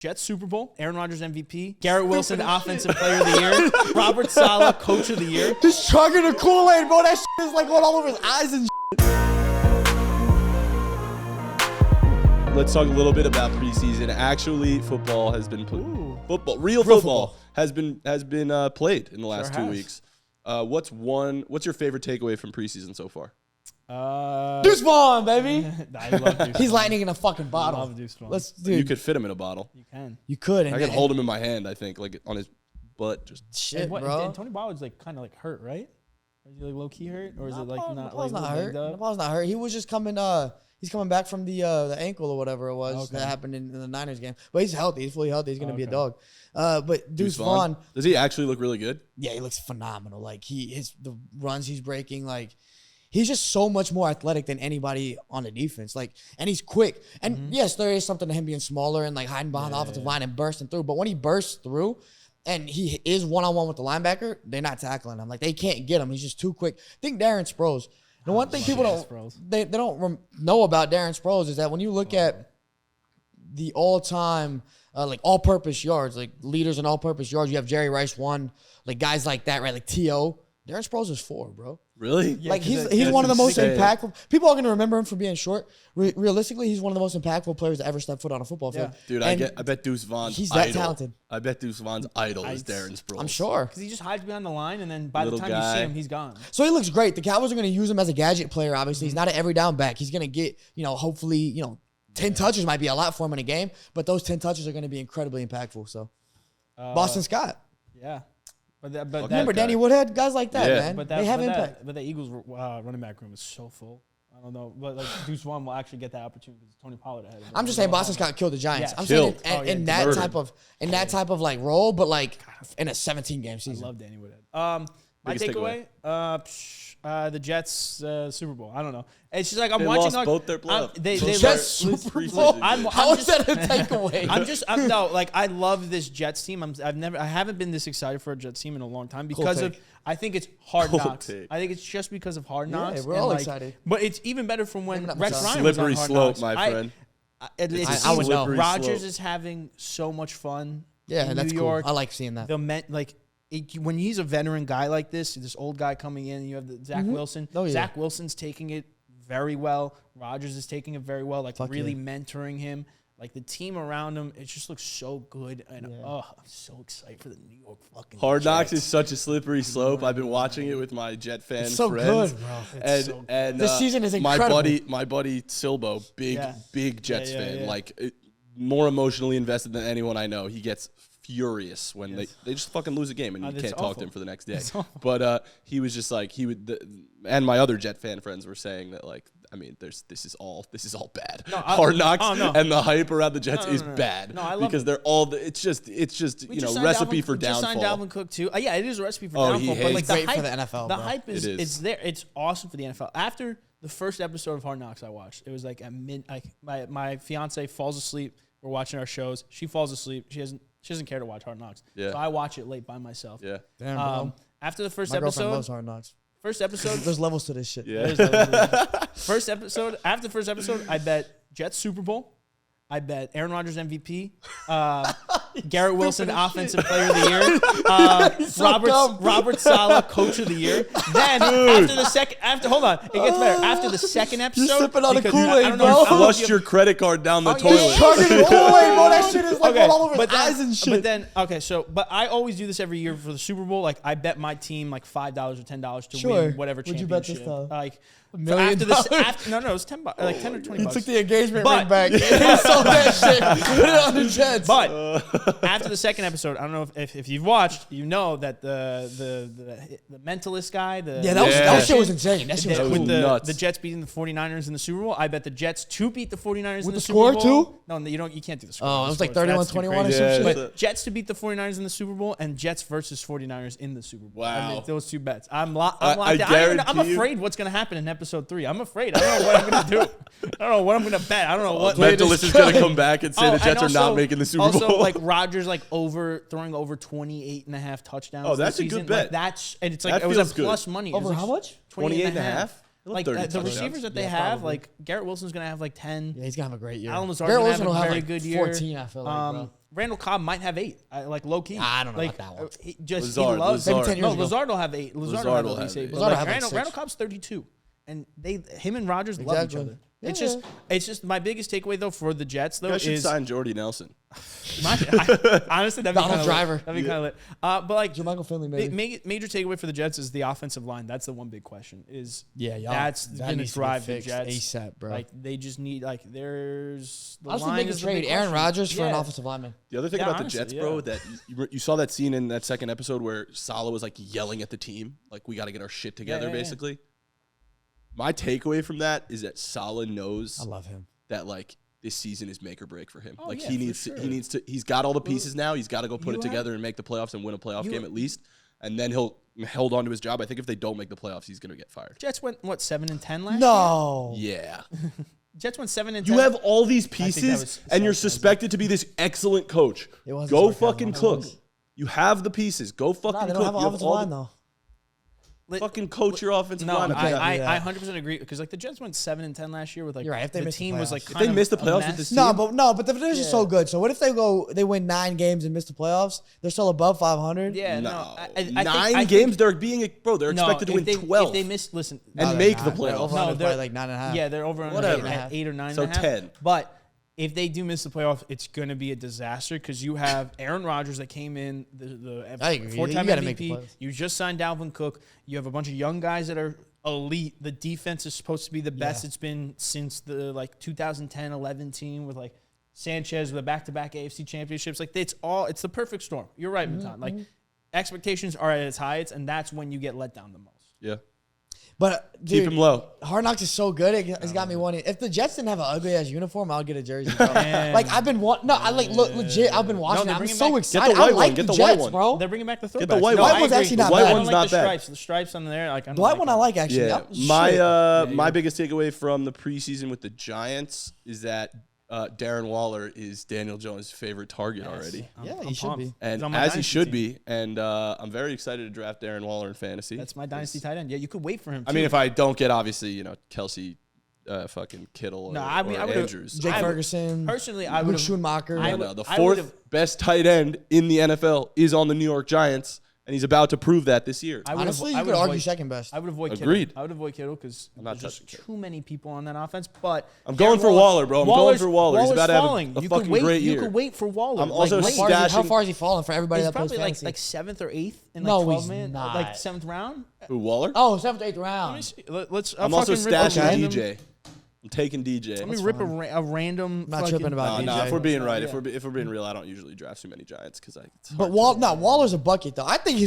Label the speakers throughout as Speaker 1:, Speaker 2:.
Speaker 1: Jets Super Bowl, Aaron Rodgers MVP, Garrett Wilson Offensive Player of the Year, Robert Saleh Coach of the Year.
Speaker 2: Just chugging the Kool-Aid, bro. That shit is like going all over his eyes and shit.
Speaker 3: Let's talk a little bit about preseason. Actually, football has been played. Real football has been played in the last 2 weeks. What's your favorite takeaway from preseason so far?
Speaker 2: Deuce Vaughn, baby.
Speaker 1: I love Deuce
Speaker 2: He's
Speaker 1: Vaughn.
Speaker 2: lightning in a fucking bottle.
Speaker 1: I love Deuce Vaughn.
Speaker 3: You could fit him in a bottle.
Speaker 1: You can.
Speaker 2: You could.
Speaker 3: I could hold him in my hand, I think, like on his butt. Just
Speaker 2: shit,
Speaker 1: and
Speaker 2: bro.
Speaker 1: And Tony Pollard's like kind of like hurt, right? Is he like low key hurt, or is it like not?
Speaker 2: Paul's
Speaker 1: like
Speaker 2: not hurt. Paul's not hurt. He was just coming. He's coming back from the ankle or whatever it was that happened in the Niners game. But he's healthy. He's fully healthy. He's gonna be a dog. But Deuce Vaughn,
Speaker 3: does he actually look really good?
Speaker 2: Yeah, he looks phenomenal. Like the runs he's breaking, like. He's just so much more athletic than anybody on the defense. Like, and he's quick. And yes, there is something to him being smaller and like hiding behind the offensive line and bursting through. But when he bursts through and he is one-on-one with the linebacker, they're not tackling him. Like, they can't get him. He's just too quick. Think Darren Sproles. The one thing people don't know about Darren Sproles is that when you look at the all-time like all-purpose yards, like leaders in all-purpose yards, you have Jerry Rice 1, like guys like that, right? Like T.O. Darren Sproles is 4, bro.
Speaker 3: Really?
Speaker 2: Yeah, like he's one of the most impactful. People are going to remember him for being short. Realistically, he's one of the most impactful players to ever step foot on a football field.
Speaker 3: Dude, I bet Deuce Vaughn's
Speaker 2: he's that talented.
Speaker 3: I bet Deuce Vaughn's idol is Darren Sproles.
Speaker 2: I'm sure.
Speaker 1: Because he just hides behind the line, and then by the time you see him, he's gone.
Speaker 2: So he looks great. The Cowboys are going to use him as a gadget player, obviously. He's not an every down back. He's going to get, hopefully, 10 touches might be a lot for him in a game, but those 10 touches are going to be incredibly impactful. So Boston Scott.
Speaker 1: Yeah. But
Speaker 2: remember Danny Woodhead? Guys like that, man. They have impact.
Speaker 1: But the Eagles' running back room is so full. I don't know. But like Deuce Vaughn will actually get that opportunity because Tony Pollard ahead of him.
Speaker 2: I'm just saying Boston Scott killed the Giants.
Speaker 1: Yeah.
Speaker 2: I'm saying in that type of like role, but like in a 17-game season.
Speaker 1: I love Danny Woodhead. My takeaway, the Jets Super Bowl. I don't know. It's just like I'm watching.
Speaker 3: Lost both their playoffs.
Speaker 2: They Jets Super Bowl. How is that a takeaway?
Speaker 1: I love this Jets team. I haven't been this excited for a Jets team in a long time because I think it's Hard Knocks. I think it's just because of Hard Knocks.
Speaker 2: Yeah, we're all excited.
Speaker 1: But it's even better from when Rex Ryan was on
Speaker 3: Slippery
Speaker 1: Hard
Speaker 3: slope,
Speaker 1: Knocks.
Speaker 3: my friend.
Speaker 2: I would know.
Speaker 1: Rodgers is having so much fun.
Speaker 2: Yeah, that's
Speaker 1: New York.
Speaker 2: Cool. I like seeing that.
Speaker 1: When he's a veteran guy like this old guy coming in, you have the Zach Wilson. Zach Wilson's taking it very well. Rodgers is taking it very well, mentoring him. Like the team around him, it just looks so good. And I'm so excited for the New York fucking
Speaker 3: Hard Knocks
Speaker 1: Jets.
Speaker 3: is such a slippery slope. I've been watching it with my Jet fan
Speaker 2: it's so
Speaker 3: friends.
Speaker 2: Good, bro.
Speaker 1: It's so good.
Speaker 3: And
Speaker 2: this season is incredible.
Speaker 3: My buddy Silbo, big Jets fan, more emotionally invested than anyone I know. He gets furious when they just fucking lose a game and you can't talk to him for the next day. But he was just like and my other Jet fan friends were saying that this is all bad. Hard Knocks and the hype around the Jets is bad because they're all it's just recipe for downfall.
Speaker 1: Just signed Dalvin Cook too. Yeah, it is a recipe for downfall. But like
Speaker 2: great for the NFL.
Speaker 1: The hype is it's there. It's awesome for the NFL. After the first episode of Hard Knocks I watched, it was like at my fiance falls asleep. We're watching our shows. She falls asleep. She doesn't care to watch Hard Knocks. Yeah. So I watch it late by myself.
Speaker 3: Yeah.
Speaker 2: Damn, bro.
Speaker 1: After the first
Speaker 2: my
Speaker 1: episode,
Speaker 2: girlfriend loves Hard Knocks.
Speaker 1: First episode,
Speaker 2: there's levels to this shit.
Speaker 3: Yeah.
Speaker 1: After the first episode, I bet Jets Super Bowl. I bet Aaron Rodgers MVP. Garrett Wilson Offensive Player of the Year. Robert Saleh Coach of the Year. Then hold on, it gets better. After the second episode,
Speaker 2: you're sipping on a Kool-Aid, bro.
Speaker 3: You flushed your credit card down the toilet.
Speaker 2: You're chugging the Kool-Aid, bro. That shit is like all over his eyes and shit.
Speaker 1: But I always do this every year for the Super Bowl. Like I bet my team like $5 or $10 to win whatever championship.
Speaker 2: Would you bet this time?
Speaker 1: Like
Speaker 2: $1 million.
Speaker 1: No, it's $10, like 10 or 20 bucks.
Speaker 2: He took the engagement ring back. He sold that shit. Put it on the Jets.
Speaker 1: But after the second episode, I don't know if you've watched, you know that the mentalist guy,
Speaker 2: that shit was insane. That shit was
Speaker 1: with
Speaker 3: nuts.
Speaker 1: the Jets beating the 49ers in the Super Bowl. I bet the Jets to beat the 49ers in the Super
Speaker 2: score
Speaker 1: Bowl.
Speaker 2: too?
Speaker 1: No, you can't do the score.
Speaker 2: Oh, it was like 31-21 or some shit.
Speaker 1: But Jets to beat the 49ers in the Super Bowl and Jets versus 49ers in the Super Bowl.
Speaker 3: Wow.
Speaker 1: Those two bets. I'm afraid what's going to happen in episode 3. I'm afraid. I don't know what I'm going to do. I don't know what I'm going to bet. I don't know what.
Speaker 3: Mentalist is going to come back and say the Jets are not making the Super Bowl.
Speaker 1: Also, like Rodgers, throwing over 28.5 touchdowns.
Speaker 3: Oh, that's a good bet.
Speaker 1: And it's like it was a plus money.
Speaker 2: Over how much?
Speaker 1: 28.5. Like the
Speaker 3: touchdowns.
Speaker 1: receivers that they have, like Garrett Wilson's going to have like 10.
Speaker 2: Yeah, he's going to have a great year.
Speaker 1: Alan Lazard's going to have a very good year.
Speaker 2: 14, I feel like, bro.
Speaker 1: Randall Cobb might have 8. Like low key.
Speaker 2: I don't know about that one.
Speaker 1: He
Speaker 3: Lazard,
Speaker 1: loves.
Speaker 3: Lazard.
Speaker 2: Maybe 10 years ago.
Speaker 1: Lazard will have 8. Lazard will have at least 8. But
Speaker 2: Lazard
Speaker 1: like,
Speaker 2: have like 6.
Speaker 1: Randall Cobb's 32, and him and Rodgers love each other.
Speaker 2: Yeah,
Speaker 1: It's just my biggest takeaway though for the Jets though
Speaker 3: You guys should
Speaker 1: is
Speaker 3: sign Jordy Nelson.
Speaker 1: honestly that'd be
Speaker 2: Donald
Speaker 1: kind of
Speaker 2: Driver.
Speaker 1: That'd be kind of lit. But like
Speaker 2: Michael Finley, maybe.
Speaker 1: major takeaway for the Jets is the offensive line. That's the one big question. Is
Speaker 2: That
Speaker 1: that's gonna
Speaker 2: needs to be
Speaker 1: drive the
Speaker 2: fixed
Speaker 1: Jets
Speaker 2: ASAP, bro.
Speaker 1: Like they just need there's the
Speaker 2: Honestly,
Speaker 1: line
Speaker 2: make a
Speaker 1: is the big
Speaker 2: trade. Aaron
Speaker 1: question.
Speaker 2: Rodgers for an
Speaker 1: Yeah.
Speaker 2: offensive lineman.
Speaker 3: The other thing
Speaker 1: Yeah,
Speaker 3: about
Speaker 1: honestly,
Speaker 3: the Jets,
Speaker 1: yeah.
Speaker 3: bro, that you saw that scene in that second episode where Saleh was like yelling at the team, like we got to get our shit together,
Speaker 1: yeah.
Speaker 3: basically. My takeaway from that is that Saleh knows
Speaker 2: I love him.
Speaker 3: that like this season is make or break for him.
Speaker 1: Oh,
Speaker 3: Like
Speaker 1: yeah,
Speaker 3: he
Speaker 1: for
Speaker 3: needs
Speaker 1: sure.
Speaker 3: to he's got all the pieces now. He's got to go put
Speaker 1: You
Speaker 3: it
Speaker 1: have-
Speaker 3: together and make the playoffs and win a playoff
Speaker 1: you-
Speaker 3: game at least. And then he'll hold on to his job. I think if they don't make the playoffs, he's gonna get fired.
Speaker 1: Jets went 7-10 last year.
Speaker 2: No.
Speaker 3: Yeah.
Speaker 1: Jets went 7-10.
Speaker 3: You have all these
Speaker 1: that
Speaker 3: pieces
Speaker 1: was
Speaker 3: and you're
Speaker 1: sarcasm.
Speaker 3: suspected to be this excellent coach.
Speaker 2: It wasn't
Speaker 3: Go
Speaker 2: sarcasm,
Speaker 3: fucking
Speaker 2: it
Speaker 3: cook.
Speaker 2: was.
Speaker 3: You have the pieces. Go fucking
Speaker 2: Nah, they
Speaker 3: cook.
Speaker 2: don't have an
Speaker 3: You
Speaker 2: offensive
Speaker 3: all
Speaker 2: line
Speaker 3: the-
Speaker 2: though.
Speaker 3: Fucking coach your offensive
Speaker 1: No,
Speaker 3: line.
Speaker 1: I 100% agree because like the Jets went 7-10 last year with like
Speaker 2: You're right, if they
Speaker 1: the
Speaker 2: missed the
Speaker 1: team was
Speaker 2: playoffs.
Speaker 1: like
Speaker 2: If
Speaker 3: they
Speaker 1: kind of
Speaker 3: missed the
Speaker 1: a
Speaker 3: playoffs with
Speaker 1: mess.
Speaker 3: this
Speaker 2: No,
Speaker 3: team?
Speaker 2: but the division's so good. So what if they win 9 games and miss the playoffs? They're still above 500.
Speaker 1: Yeah,
Speaker 3: No,
Speaker 1: no. I think-
Speaker 3: 9 games. They're They're
Speaker 1: no,
Speaker 3: expected to win
Speaker 1: if they,
Speaker 3: 12
Speaker 1: If they miss, listen,
Speaker 3: and
Speaker 2: they're
Speaker 3: make the
Speaker 2: not. They're
Speaker 3: playoffs.
Speaker 2: over
Speaker 1: No,
Speaker 2: under
Speaker 1: they're-
Speaker 2: by like 9.5.
Speaker 1: yeah, they're over
Speaker 3: Whatever.
Speaker 1: at 8 or 9.
Speaker 3: So
Speaker 1: and a half.
Speaker 3: 10.
Speaker 1: But if they do miss the playoff, it's going to be a disaster because you have Aaron Rodgers that came in the
Speaker 2: I agree.
Speaker 1: four-time
Speaker 2: You gotta make the
Speaker 1: MVP.
Speaker 2: playoffs.
Speaker 1: You just signed Dalvin Cook. You have a bunch of young guys that are elite. The defense is supposed to be the best it's been since the 2010-11 team with like Sanchez with the back-to-back AFC championships. Like it's the perfect storm. You're right, Matan. Like expectations are at its highest, and that's when you get let down the most.
Speaker 3: Yeah.
Speaker 2: But
Speaker 3: Keep
Speaker 2: dude,
Speaker 3: him low.
Speaker 2: Hard Knocks is so good. It's got me wanting. If the Jets didn't have an ugly ass uniform, I'll get a jersey. Bro. Like I've been wanting. No, I like legit. I've been watching.
Speaker 1: they're
Speaker 2: I'm
Speaker 1: bringing
Speaker 2: so
Speaker 1: back-
Speaker 2: excited.
Speaker 3: Get the white
Speaker 2: I like
Speaker 3: one. Get
Speaker 2: the
Speaker 3: the white
Speaker 2: Jets,
Speaker 3: one.
Speaker 2: bro.
Speaker 1: They're bringing back the throwbacks.
Speaker 3: Get the white
Speaker 1: No,
Speaker 3: one.
Speaker 1: I
Speaker 2: White one's
Speaker 1: agree.
Speaker 2: actually not
Speaker 3: The white
Speaker 2: bad.
Speaker 1: I
Speaker 3: one's
Speaker 1: don't
Speaker 3: not
Speaker 1: like the
Speaker 3: bad.
Speaker 1: stripes. The stripes on there, like I don't
Speaker 2: The white
Speaker 1: like
Speaker 2: one
Speaker 1: them.
Speaker 2: I like actually.
Speaker 3: Yeah.
Speaker 2: Shit.
Speaker 3: My biggest takeaway from the preseason with the Giants is that Darren Waller is Daniel Jones' favorite target already.
Speaker 2: Yeah, he
Speaker 1: I'm
Speaker 2: should
Speaker 1: pumped.
Speaker 2: be.
Speaker 3: And
Speaker 1: He's on my
Speaker 3: as he
Speaker 1: dynasty
Speaker 3: should
Speaker 1: team.
Speaker 3: be. And I'm very excited to draft Darren Waller in fantasy.
Speaker 1: That's my dynasty tight end. Yeah, you could wait for him.
Speaker 3: I mean,
Speaker 1: too.
Speaker 3: if I don't get, obviously, Kelsey, fucking Kittle or,
Speaker 1: No, I mean,
Speaker 3: or
Speaker 1: I would've-
Speaker 3: Andrews.
Speaker 2: Jake
Speaker 1: I would-
Speaker 2: Ferguson.
Speaker 1: personally, I
Speaker 2: Luke
Speaker 1: would have.
Speaker 2: Schoonmaker.
Speaker 1: I
Speaker 3: No,
Speaker 1: would-
Speaker 3: no, the
Speaker 1: I
Speaker 3: fourth
Speaker 1: would've-
Speaker 3: best tight end in the NFL is on the New York Giants, and he's about to prove that this year.
Speaker 1: I would
Speaker 2: Honestly,
Speaker 1: avoid- I
Speaker 2: you
Speaker 1: would
Speaker 2: could argue
Speaker 1: avoid-
Speaker 2: second best.
Speaker 1: I would avoid
Speaker 3: Agreed.
Speaker 1: Kittle. I would avoid Kittle because
Speaker 3: not
Speaker 1: there's just
Speaker 3: touching
Speaker 1: too many people on that offense. But
Speaker 3: I'm going for Waller, bro. I'm going for Waller. He's about to have
Speaker 1: falling.
Speaker 3: a
Speaker 1: You
Speaker 3: fucking
Speaker 1: could wait,
Speaker 3: great
Speaker 1: You
Speaker 3: year.
Speaker 1: could wait for Waller.
Speaker 3: I'm also
Speaker 1: late.
Speaker 3: stashing-
Speaker 2: How far is he falling for everybody
Speaker 1: He's
Speaker 2: that plays
Speaker 1: probably
Speaker 2: fantasy?
Speaker 1: like 7th or 8th in
Speaker 2: No,
Speaker 1: like 12
Speaker 2: he's
Speaker 1: man,
Speaker 2: not.
Speaker 1: like 7th round.
Speaker 3: Who, Waller?
Speaker 2: Oh, 7th, 8th
Speaker 1: Let me
Speaker 2: round.
Speaker 1: see. Let's.
Speaker 3: I'm also
Speaker 1: fucking rip a
Speaker 3: stashing
Speaker 1: random-
Speaker 3: DJ. I'm taking DJ.
Speaker 1: Let me
Speaker 2: That's
Speaker 1: rip
Speaker 2: fine.
Speaker 1: a random.
Speaker 2: I'm not tripping about
Speaker 3: No,
Speaker 2: DJ.
Speaker 3: if we're being right,
Speaker 1: Yeah.
Speaker 3: if we're being real, I don't usually draft too many Giants because
Speaker 2: But Waller's a bucket though. I think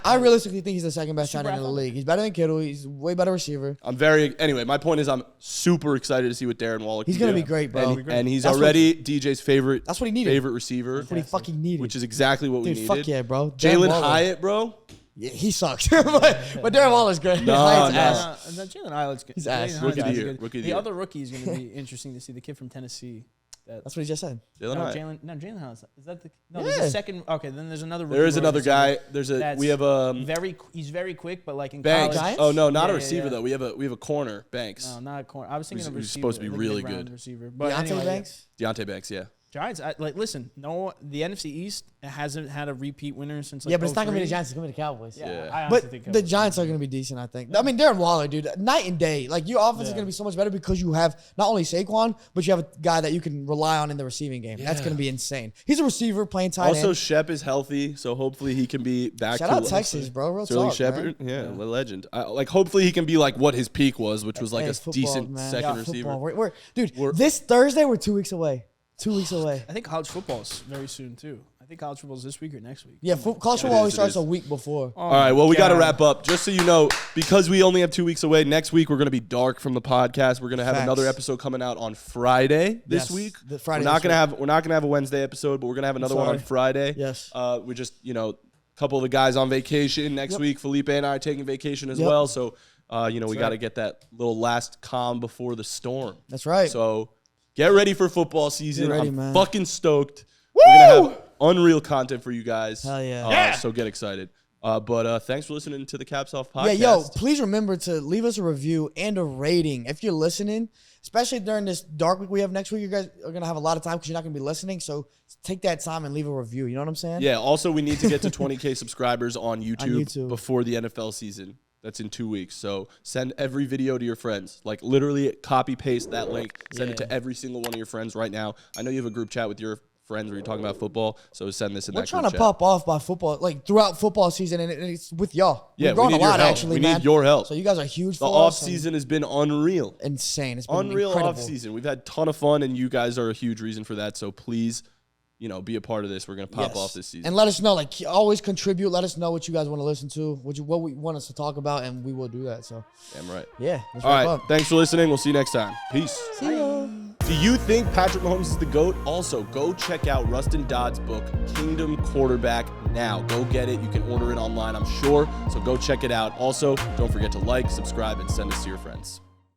Speaker 2: I realistically think he's the second best tight end in the
Speaker 1: athlete.
Speaker 2: league. He's better than Kittle. He's a way better receiver.
Speaker 3: Anyway, my point is I'm super excited to see what Darren Waller can
Speaker 2: He's gonna
Speaker 3: do.
Speaker 2: be great, bro.
Speaker 3: And he's
Speaker 2: That's
Speaker 3: already DJ's favorite.
Speaker 2: That's what he needed.
Speaker 3: Favorite receiver.
Speaker 2: That's what he fucking needed.
Speaker 3: Which is exactly what we
Speaker 2: Dude,
Speaker 3: needed.
Speaker 2: fuck yeah, bro. Darren
Speaker 3: Jalen
Speaker 2: Waller.
Speaker 3: Hyatt, bro.
Speaker 2: Yeah, he sucks. but Darren Waller's great.
Speaker 3: No,
Speaker 2: Hyatt's
Speaker 3: no.
Speaker 2: ass.
Speaker 1: Jalen Hyatt's good.
Speaker 2: He's ass.
Speaker 1: Jalen
Speaker 3: Rookie of the
Speaker 1: Hyatt's
Speaker 3: year.
Speaker 1: good.
Speaker 3: Rookie of the
Speaker 1: The
Speaker 3: year.
Speaker 1: other rookie is going to be interesting to see. The kid from Tennessee.
Speaker 2: That's what he just said.
Speaker 3: Jalen Hyatt.
Speaker 1: Jalen Hyatt. Is that the? No,
Speaker 2: Yeah.
Speaker 1: there's a second. Okay, then there's another.
Speaker 3: There is
Speaker 1: rookie
Speaker 3: another
Speaker 1: receiver.
Speaker 3: guy. There's a
Speaker 1: That's
Speaker 3: we have
Speaker 1: He's very quick, but like in
Speaker 3: Banks.
Speaker 1: college.
Speaker 2: Giants?
Speaker 3: Oh no, not
Speaker 1: Yeah,
Speaker 3: a
Speaker 1: yeah,
Speaker 3: receiver
Speaker 1: yeah.
Speaker 3: though. We have a corner, Banks.
Speaker 1: No, not a corner. I was thinking of
Speaker 3: Who's
Speaker 1: receiver.
Speaker 3: supposed to be
Speaker 1: like a
Speaker 3: really
Speaker 1: mid-round
Speaker 3: good.
Speaker 1: receiver. But
Speaker 2: Deontay
Speaker 1: anyway,
Speaker 2: Banks.
Speaker 3: Deontay Banks, yeah.
Speaker 1: Giants. Listen. No, the NFC East hasn't had a repeat winner since. Like,
Speaker 2: Yeah, but it's not gonna be the
Speaker 1: 03.
Speaker 2: Giants. It's gonna be the Cowboys.
Speaker 1: Yeah,
Speaker 3: Yeah.
Speaker 1: I honestly think
Speaker 2: But the
Speaker 1: Cowboys.
Speaker 2: Giants are going to be decent, I think. I mean, Darren Waller, dude, night and day. Like, your offense is
Speaker 1: Yeah.
Speaker 2: going to be so much better because you have not only Saquon, but you have a guy that you can rely on in the receiving game. That's
Speaker 3: Yeah.
Speaker 2: going to be insane. He's a receiver playing tight
Speaker 3: Also,
Speaker 2: end.
Speaker 3: Shep is healthy, so hopefully he can be back
Speaker 2: Shout
Speaker 3: to
Speaker 2: out Texas, bro. Real
Speaker 3: Sterling
Speaker 2: talk,
Speaker 3: Shepard.
Speaker 2: man.
Speaker 3: Yeah, a legend. Hopefully he can be like what his peak was, which was like
Speaker 2: Hey,
Speaker 3: a
Speaker 2: football,
Speaker 3: decent
Speaker 2: man.
Speaker 3: second
Speaker 2: Yeah,
Speaker 3: receiver.
Speaker 2: football. Dude,
Speaker 3: We're-
Speaker 2: this Thursday, we're 2 weeks away. 2 weeks away.
Speaker 1: I think college football's very soon too. I think college football's this week or next week.
Speaker 2: Yeah, college
Speaker 3: It
Speaker 2: football always
Speaker 3: is, it
Speaker 2: starts
Speaker 3: is.
Speaker 2: a week before.
Speaker 3: All right, well, we got to
Speaker 1: God.
Speaker 3: wrap up. Just so you know, because we only have 2 weeks away, next week we're going to be dark from the podcast. We're going to have
Speaker 2: Facts.
Speaker 3: another episode coming out on Friday this
Speaker 2: Yes,
Speaker 3: week.
Speaker 2: the Friday
Speaker 3: we're not
Speaker 2: this
Speaker 3: going to have a Wednesday episode, but we're going to have another one on
Speaker 2: sorry.
Speaker 3: Friday.
Speaker 2: Yes.
Speaker 3: We just, a couple of the guys on vacation next
Speaker 2: Yep.
Speaker 3: week. Felipe and I are taking vacation as
Speaker 2: Yep.
Speaker 3: well, so we got to
Speaker 1: right.
Speaker 3: get that little last calm before the storm.
Speaker 2: That's right.
Speaker 3: So get ready for football season.
Speaker 2: Get ready,
Speaker 3: I'm
Speaker 2: man.
Speaker 3: fucking stoked. We're going to have unreal content for you guys.
Speaker 2: Hell yeah.
Speaker 3: So get excited. But thanks for listening to the Caps Off podcast.
Speaker 2: Yeah, yo, please remember to leave us a review and a rating if you're listening, especially during this dark week we have next week. You guys are going to have a lot of time because you're not going to be listening. So take that time and leave a review. You know what I'm saying?
Speaker 3: Yeah, also, we need to get to 20K subscribers on YouTube before the NFL season. That's in 2 weeks. So send every video to your friends. Like, literally copy paste that link. Send it to every single one of your friends right now. I know you have a group chat with your friends where you're talking about football, so send this in that group chat.
Speaker 2: We're trying to pop off by football, like throughout football season, and it's with y'all.
Speaker 3: Yeah,
Speaker 2: we've grown
Speaker 3: we need
Speaker 2: a lot,
Speaker 3: your help.
Speaker 2: actually,
Speaker 3: we
Speaker 2: man.
Speaker 3: need your help.
Speaker 2: So you guys are huge
Speaker 3: the
Speaker 2: for
Speaker 3: off
Speaker 2: us.
Speaker 3: season has been unreal.
Speaker 2: Insane. It's been
Speaker 3: unreal
Speaker 2: incredible.
Speaker 3: Off season. We've had a ton of fun, and you guys are a huge reason for that. So please, be a part of this. We're gonna pop off this season.
Speaker 2: And let us know. Like, always contribute. Let us know what you guys want to listen to, what we want us to talk about, and we will do that. So
Speaker 3: damn right.
Speaker 2: Yeah.
Speaker 3: All right. Thanks for listening. We'll see you next time. Peace.
Speaker 2: See ya.
Speaker 3: Do you think Patrick Mahomes is the GOAT? Also, go check out Rustin Dodd's book, Kingdom Quarterback, now. Go get it. You can order it online, I'm sure. So go check it out. Also, don't forget to like, subscribe, and send us to your friends.